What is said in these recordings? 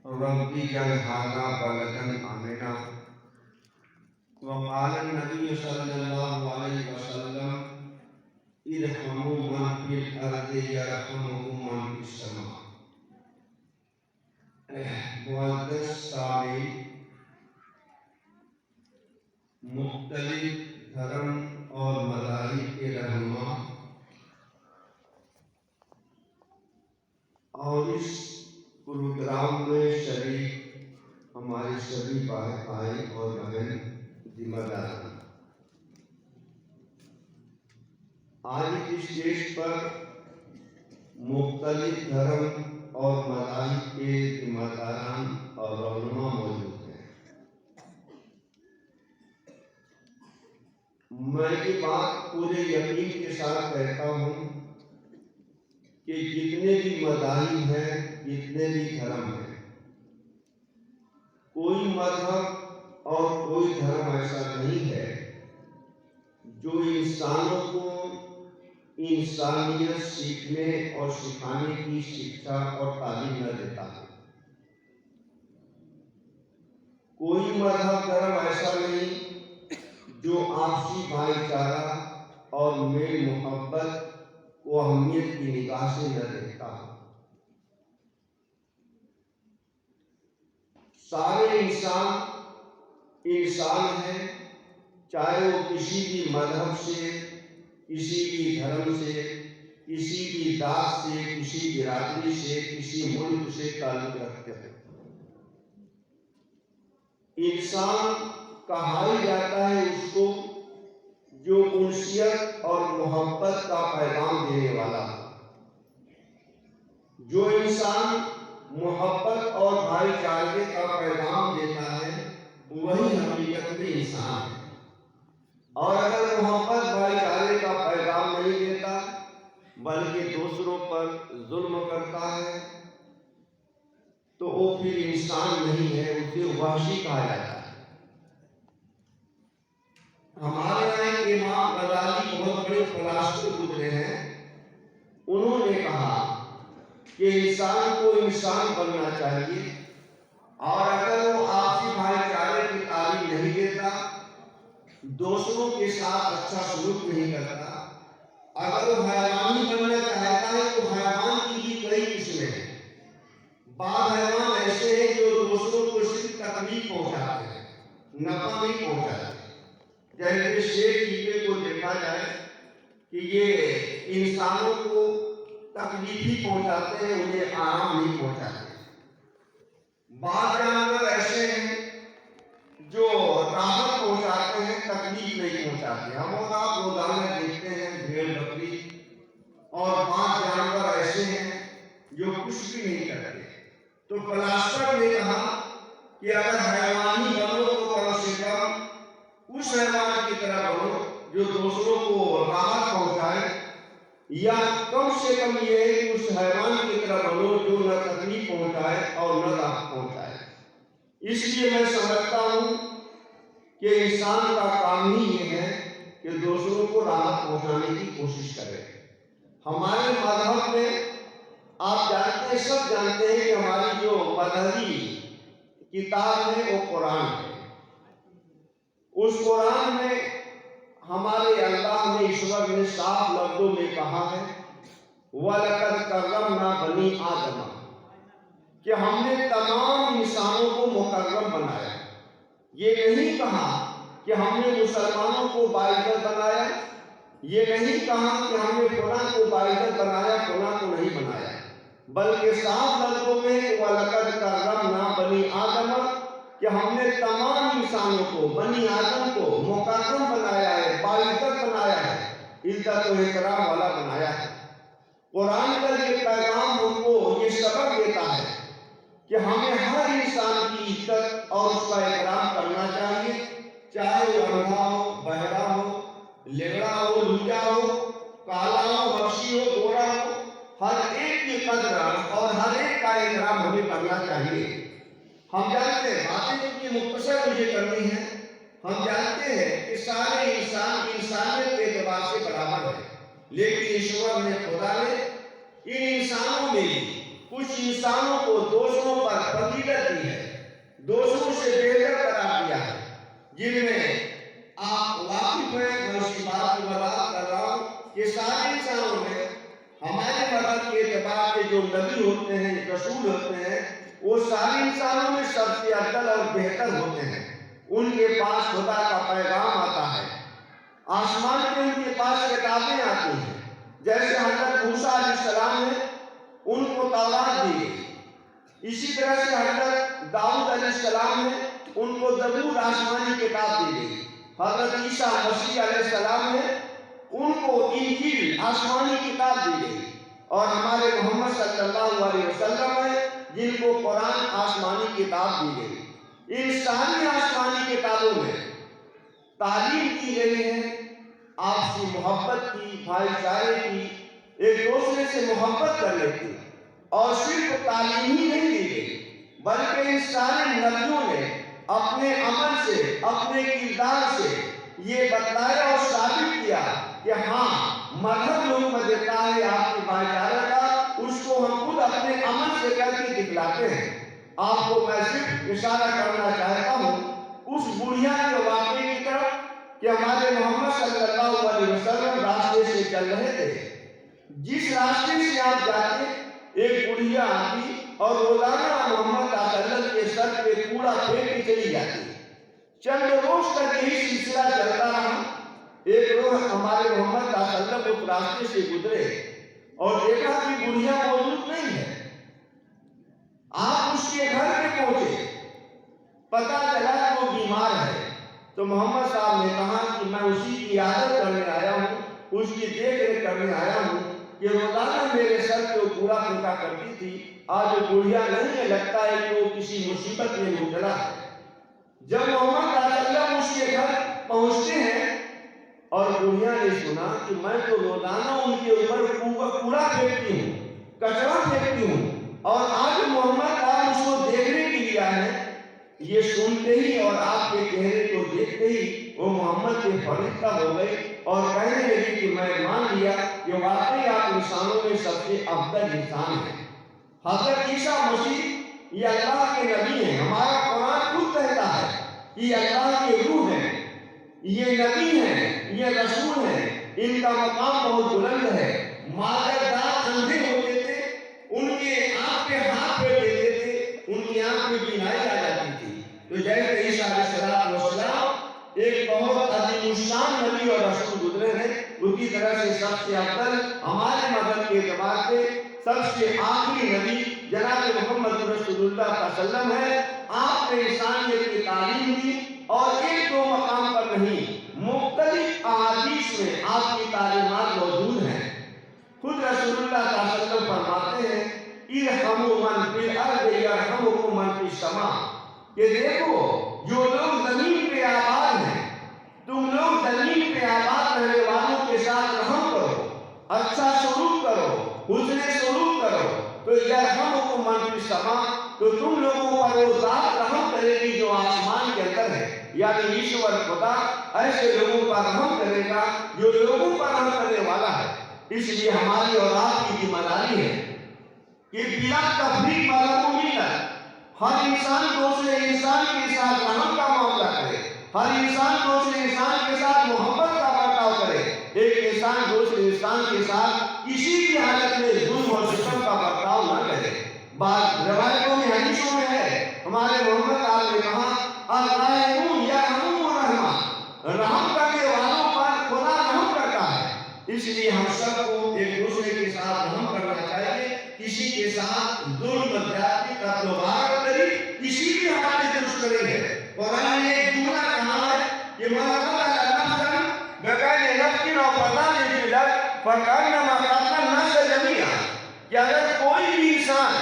رب اجعل هذا بلدا آمنا وقال النبي صلى الله عليه وسلم ارحموا من في الأرض يرحمكم من في السماء۔ معزز سامعین، مختلف دھرم اور مذاہب کے رہنما اور اس پروگرام میں شریک ہمارے سبھی بھائی اور بہن ذمہ دار، آج اس اسٹیج پر مختلف دھرم اور مذاہب کے ذمہ داران اور رہنما موجود ہیں۔ میں یہ بات پورے یقین کے ساتھ کہتا ہوں کہ جتنے بھی مذاہب ہیں، جتنے بھی دھرم ہیں، کوئی مذہب اور کوئی دھرم ایسا نہیں ہے جو انسانوں کو انسانیت سیکھنے اور سکھانے کی شکشا اور تعلیم نہ دیتا ہے۔ کوئی مذہب دھرم ایسا نہیں جو آپسی بھائی چارہ اور میل محبت کو اہمیت کی نگاہ سے نہ دیکھتا ہے۔ سارے انسان ہیں، چاہے وہ کسی بھی مذہب سے، کسی بھی دھرم سے، کسی بھی ذات سے، کسی برادری سے، کسی ملک سے تعلق رکھتے ہیں۔ انسان کہا ہی جاتا ہے اس کو جو انسیت اور محبت کا پیغام دینے والا ہے۔ جو انسان محبت اور بھائی چارے کا پیغام دیتا ہے وہی حقیقت میں انسان ہے، اور اگر محبت بھائی چارے کا پیغام نہیں دیتا بلکہ دوسروں پر ظلم کرتا ہے تو وہ پھر انسان نہیں ہے، اسے وحشی کہا جاتا ہے۔ ہمارے یہاں ایک امام غزالی بہت بڑے فلاسفے گزرے ہیں، انہوں نے کہا کہ انسان کو انسان بننا چاہیے، اور اگر وہ آپسی بھائی چارے کی تعلیم نہیں دیتا، دوسروں کے ساتھ اچھا سلوک نہیں کرتا، اگر وہ حیوانی بننا چاہتا ہے تو حیوان کی بھی کئی قسمیں ہیں۔ بعض حیوان ایسے ہیں جو دوسروں کو صرف تکلیف پہنچاتے ہیں، نفع نہیں پہنچاتے۔ جیسے شیر چیتے کو دیکھا جائے کہ یہ انسانوں کو تکلیف ہی پہنچاتے ہیں، انہیں آرام نہیں پہنچاتے۔ بعض جانور ایسے ہیں جو راحت پہنچاتے ہیں، تکلیف نہیں پہنچاتے۔ ہم اور آپ روزانہ دیکھتے ہیں بھیڑ بکری، اور بعض جانور ایسے ہیں جو کچھ بھی نہیں کرتے۔ تو فلاسفہ نے کہا کہ اگر حیوانی بنو تو کم سے کم اس حیوان کی طرح بنو جو دوسروں کو راحت پہنچائے، یا کم سے کم یہ ہے کہ اس حیوان کی طرح بنو جو نہ تکلیف پہنچائے اور نہ راحت پہنچائے۔ اس لیے میں سمجھتا ہوں کہ انسان کا کام ہی یہ ہے کہ دوسروں کو راحت پہنچانے کی کوشش کرے۔ ہمارے مذہب میں آپ جانتے ہیں، سب جانتے ہیں کہ ہماری جو مذہبی کتاب ہے وہ قرآن ہے۔ اس قرآن میں ہمارے اللہ نے ایشور نے صاف لفظوں میں کہا ہے وَلَقَدْ كَرَّمْنَا بَنِي آدَمَ، کہ ہم نے تمام انسانوں کو مکرم بنایا۔ یہ نہیں کہا کہ ہم نے مسلمانوں کو باعزت بنایا، یہ نہیں کہا کہ ہم نے فلاں کو باعزت بنایا فلاں کو نہیں بنایا، بلکہ صاف لفظوں میں وَلَقَدْ كَرَّمْنَا بَنِي آدَمَ، کہ ہم نے تمام انسانوں کو، بنی آدم کو مکرم بنایا ہے، باعزت بنایا ہے، عزت و احترام والا بنایا ہے۔ قرآن کا یہ پیغام ہم کو یہ سبق دیتا ہے کہ ہمیں ہر انسان کی عزت اور اس کا احترام کرنا چاہیے، چاہے وہ اندھا ہو، بہرا ہو، لنگڑا ہو، لوچا ہو، کالا ہو، حبشی ہو، گورا ہو، ہر ایک کی قدر اور ہر ایک کا احترام ہمیں کرنا چاہیے۔ ہم جانتے ہیں، باتیں اتنی مختصر مجھے کرنی ہے، ہم جانتے ہیں کہ سارے انسان انسانیت کے اعتبار سے برابر ہیں، لیکن ایشور نے، خدا نے ان انسانوں میں کچھ انسانوں کو دوسروں پر फजीलत दी है, दोषों से बेहतर करार दिया है, जिनमें आप वाकिफ हैं। मैं उसी बात को बता कर रहा हूँ कि सारे इंसानों में हमारे मदद के एतबार से जो नबी होते हैं, रसूल होते हैं, वो सारे इंसानों में सबसे अफजल और बेहतर होते हैं। उनके पास खुदा का पैगाम आता है, आसमान में उनके पास किताबें आती हैं। जैसे हज़रत मूसा अलैहिस्सलाम है, उनको तौरात दी गई। इसी तरह से हज़रत दाऊद अलैहिस्सलाम है, उनको ज़बूर आसमानी किताब दी गई। हज़रत ईसा मसीह अलैहिस्सलाम है, उनको इंजील आसमानी किताब दी गई। और हमारे मोहम्मद सल्लल्लाहु अलैहि वसल्लम है, जिनको कुरान आसमानी किताब दी गई। इन सारी आसमानी किताबों में तालीम की गई है आपसी मोहब्बत की, भाईचारे की, एक दूसरे से मोहब्बत करने की। और सिर्फ तालीम ही नहीं दी गई, बल्कि इन सारे नबियों ने अपने अमल से, अपने किरदार से ये बतलाया और साबित किया कि हाँ, मजहब लोग में देता है आपकी भाईचारा का, उसको हम खुद अपने अमल से करके दिखलाते हैं। आपको मैं सिर्फ इशारा करना चाहता हूँ उस बुढ़िया के वाक़े की तरफ कि हमारे मोहम्मद सल्लल्लाहु अलैहि वसल्लम रास्ते से चल रहे थे। जिस रास्ते से आप जाते, एक बुढ़िया आती और रोजाना मोहम्मद सल्लल्लाहु के सर पे कूड़ा फेंक के चली जाती। चंद रोज तक यही सिलसिला चलता रहा। एक रोज हमारे मोहम्मद सल्लल्लाहु उस रास्ते से गुजरे और देखा कि बुढ़िया मौजूद नहीं है। आप उसके घर पे पहुंचे, पता चला वो बीमार है। तो मोहम्मद साहब ने कहा कि मैं उसी की आदत करने आया हूँ, उसकी देख रेख करने आया हूँ कि रोजाना मेरे सर पे कूड़ा फेंका करती थी, आज वो बुढ़िया नहीं है, लगता है कि वो किसी मुसीबत में मुबतला है। जब मोहम्मद सल्लल्लाहु उसके घर पहुंचते हैं और बुढ़िया ने सुना कि मैं तो रोजाना उनके ऊपर कूड़ा फेंकती हूँ, कचरा फेंकती हूँ, और आज मोहम्मद आप उसको देखने के लिए आए हैं। ये सुनते ही और आपके चेहरे को देखते ही वो मोहम्मद के फरिश्ता हो गई और कहने लगी कि मैं मान लिया कि वाकई आप इंसानों में सबसे अफजल इंसान हैं। हज़रत ईसा मसीह ये अल्लाह के नबी हैं। हमारा कुरान खुद कहता है कि अल्लाह के रूह हैं, ये नबी हैं, ये रसूल हैं, इनका मकाम बहुत बुलंद है। मादरदार अंधे होते थे, उनके आँख पे हाथ फेर देते थे, उनकी आँख में बीमारी आ जाती थी। तो जैसे ईसा अलैहिस्सलाम एक बहुत अजीमुशान नबी और रसूल गुजरे हैं, उसी तरह से सबसे अफजल हमारे मदद के एतबार से सबसे आखिरी नबी जनाब मोहम्मद रसूलुल्लाह सल्लल्लाहु अलैहि वसल्लम है। आपने इंसानियत की तालीम दी और एक दो मकाम पर नहीं, मुख्तलिफ अहादीस में आपकी तालीमात मौजूद हैं। खुद रसूलुल्लाह सल्लल्लाहु अलैहि वसल्लम फरमाते हैं, इरहमु मन फिल अर्द यरहमुकुम मन फिस समा, कि देखो जो लोग जमीन पे आबाद हैं, तुम लोग जमीन पे आबाद रहने वालों के साथ रहम करो, अच्छा सलूक करो, हुस्ने सलूक करो, तो यरहमुकुम मन फिस समा, तो तुम लोगों पर वो जात रहम करेगी जो आसमान के अंदर है। यानी ईश्वर खुदा ऐसे लोगों पर रहम करेगा जो लोगों पर रहम करने वाला है। इसलिए हमारी और आपकी जिम्मेदारी है कि बिला तफरीक वाला को मिलकर हर इंसान दूसरे इंसान के साथ रहम का मामला करे, हर इंसान दूसरे इंसान के साथ मोहब्बत का बर्ताव करे। एक इंसान दूसरे इंसान के साथ किसी भी हालत में जुल्म और सितम का बर्ताव न करे। बात रवायतों में, हदीसों में है, हमारे मोहम्मद आप ने कहा, अर्राहिमून यरहमुहुर रहमान, रहम करने वालों पर खुदा रहम करता है। इसलिए हम सबको एक दूसरे के साथ रहम करना चाहिए। किसी के साथ जुल्म, ज्यादती, कत्ल-ओ-गार करी किसी भी हालत में दुरुस्त करेंगे। कुरान ने एक जुमला कहा है कि मलका नफ्सन बगैर नफ्सिन और फसाद फिल अर्द फकन्नमा कतल नफ्स जमीआ, कि अगर कोई भी इंसान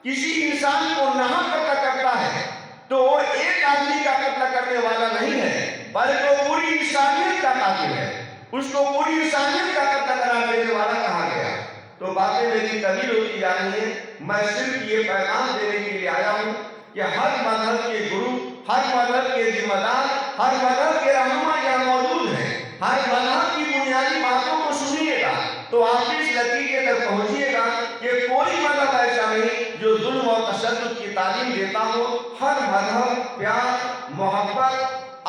किसी इंसान को नाहक कत्ल करता है तो वो एक आदमी का कत्ल करने वाला नहीं है, बल्कि वो पूरी इंसानियत का कातिल है। उसको पूरी इंसानियत का कत्ल करार देने वाला कहा गया। तो बातें मेरी तवील होती जा रही है, मैं सिर्फ ये पैगाम देने के लिए आया हूँ कि हर मजहब के गुरु, हर मजहब के जिम्मेदार, हर मजहब के रहनुमा यहाँ मौजूद हैं। हर मजहब की बुनियादी बातों को सुनिएगा तो आप इस नतीजे तक पहुंचिएगा कि कोई मजहब ऐसा नहीं जो जुल्म और तशद्दुद की तालीम देता हूँ। हर मजहब प्यार मोहब्बत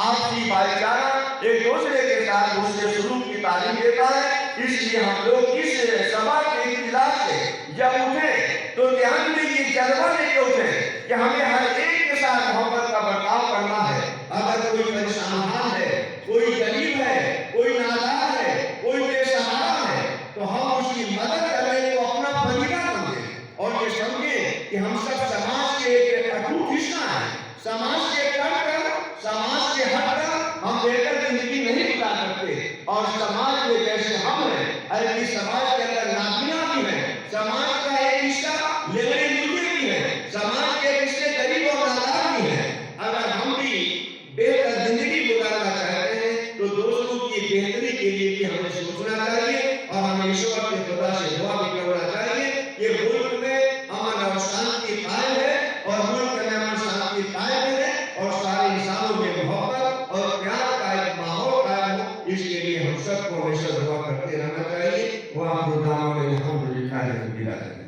आपसी भाईचारा एक दूसरे के साथ उसके सलूक की तालीम देता है। इसलिए हम लोग इस सभा के इख्तिलाफ से जब उठे तो ध्यान में ये जज्बा लेके उठे कि हमें हर एक के साथ मोहब्बत का बर्ताव करना है। अगर कोई परेशान है, कोई गरीब है, कोई नादार है, कोई बेसहारा है, तो हम उसकी मदद करने को अपना फरीज़ा समझें और ये समझें कि हम सब समाज के एक अटूट हिस्सा हैं। समाज से कटकर, समाज से हटकर हम बेहतर जिंदगी नहीं बिता सकते। और समाज में जैसे हम हैं, ऐसे समाज के अंदर नादियां भी हैं, समाज का एक हिस्सा लेने मुझे भी है, समाज के एक हिस्से गरीब और नादार भी हैं। अगर हम भी बेहतर जिंदगी गुजारना चाहते हैं तो दोस्तों की बेहतरी के लिए भी हमें सोचना चाहिए और हमें ईश्वर के खुदा से दुआ भी करना चाहिए कि मुल्क में अमन और शांति कायम है और मुल्क में अमन शांति कायम है और सारे इंसानों में मोहब्बत और प्यार का एक माहौल कायम हो। इसके लिए हम सबको हमेशा दुआ करते रहना चाहिए। वह अल्हम्दुलिल्लाह रब्बिल आलमीन।